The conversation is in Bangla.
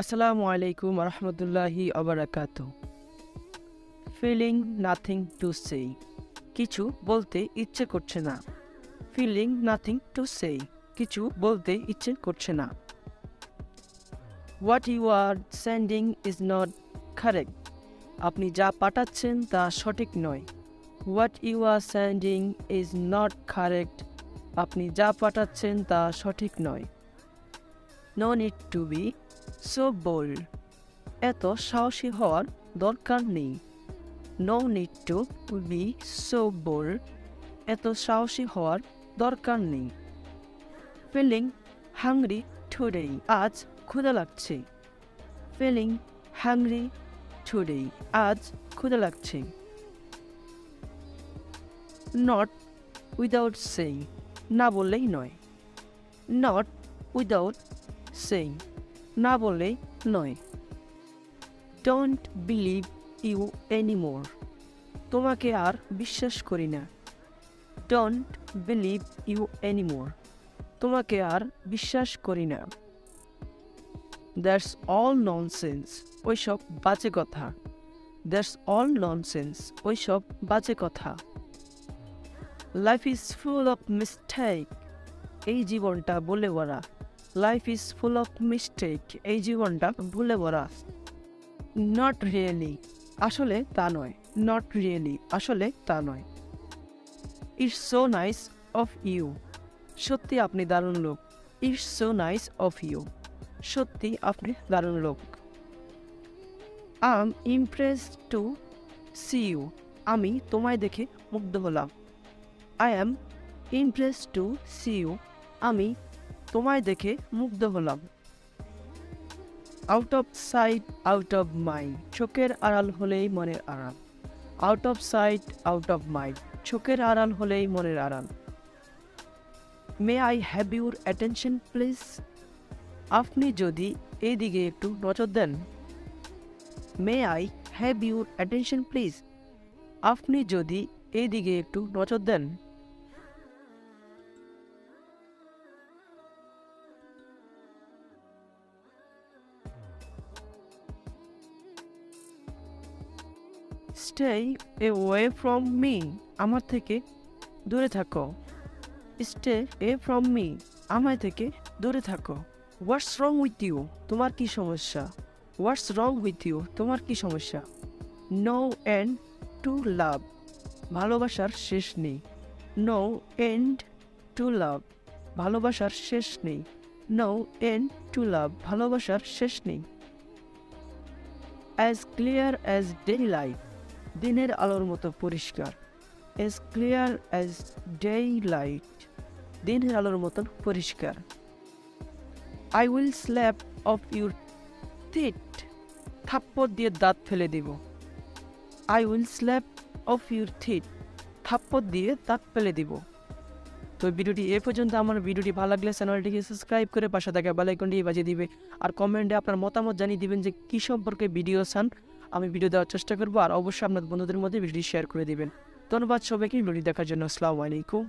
আসসালামু আলাইকুম রহমতুল্লাহি আবরাকাত। ফিলিং নাথিং টু সে, কিছু বলতে ইচ্ছে করছে না। ফিলিং নাথিং টু সে, কিছু বলতে ইচ্ছে করছে না। What you are sending is not correct, আপনি যা পাঠাচ্ছেন তা সঠিক নয়। What you are sending is not correct, আপনি যা পাঠাচ্ছেন তা সঠিক নয়। No need to be so bold, এত সাহসী হওয়ার দরকার নেই। No need to be so bold, এত সাহসী হওয়ার দরকার নেই। ফিলিং হাংরি টুডে, আজ ক্ষুধা লাগছে। ফিলিং হাংরি টুডে, আজ ক্ষুধা লাগছে। নট উইদাউট সেইং, না বললেই নয়। নট উইদাউট সেইং, না বললেই নয়। ডোন্ট বিলিভ ইউ এনিমোর, তোমাকে আর বিশ্বাস করি না। ডোন্ট বিলিভ ইউ এনিমোর, তোমাকে আর বিশ্বাস করি না। দ্যাটস অল ননসেন্স, ওইসব বাজে কথা। দ্যাটস অল ননসেন্স, ওইসব বাজে কথা। Life is full of mistake, এই জীবনটা বলে ভরা। Life is full of mistake, এই জীবনটা ভুলে ভরা। নট রিয়েলি, আসলে তা নয়। নট রিয়েলি, আসলে তা নয়। It's so nice of you, সত্যি আপনি দারুণ লোক। It's so nice of you, সত্যি আপনি দারুণ লোক। I am impressed to see you, আমি তোমায় দেখে মুগ্ধ হলাম। I am impressed to see you, আমি তোমায় দেখে মুগ্ধ হলাম। Out of sight out of mind, চোখের আড়াল হলেই মনের আড়াল। Out of sight out of mind, চোখের আড়াল হলেই মনের আড়াল। May I have your attention please, আপনি যদি এই দিকে একটু নজর দেন। May I have your attention please, আপনি যদি এই দিকে একটু নজর দেন। স্টে অ্যাওয়ে ফ্রম মি, আমার থেকে দূরে থাকো। স্টে এ ফ্রম মি, আমার থেকে দূরে থাকো। হোয়াটস রং উইথ ইউ, তোমার কি সমস্যা? হোয়াটস রং উইথ ইউ, তোমার কি সমস্যা? নো এন্ড টু লাভ, ভালোবাসার শেষ নেই। নো এন্ড টু লাভ, ভালোবাসার শেষ নেই। নো এন্ড টু লাভ, ভালোবাসার শেষ নেই। As clear as day light, দিনের আলোর মতো পরিষ্কার। As clear as day light, দিনের আলোর মতন পরিষ্কার। I will slap of your teeth, থাপ্পড় দিয়ে দাঁত ফেলে দিব। I will slap of your teeth, থাপ্পড় দিয়ে দাঁত ফেলে দিব। তো ভিডিওটি এ পর্যন্ত। আমার ভিডিওটি ভালো লাগলে চ্যানেলটিকে সাবস্ক্রাইব করে পাশে থাকা বেল আইকনটি বাজিয়ে দিবে। আর কমেন্টে আপনার মতামত জানিয়ে দিবেন যে কী সম্পর্কে ভিডিও চান, আমি ভিডিও দেওয়ার চেষ্টা করবো। আর অবশ্যই আপনার বন্ধুদের মধ্যে ভিডিওটি শেয়ার করে দিবেন। ধন্যবাদ সবাইকে ভিডিওটি দেখার জন্য। আসসালামু আলাইকুম।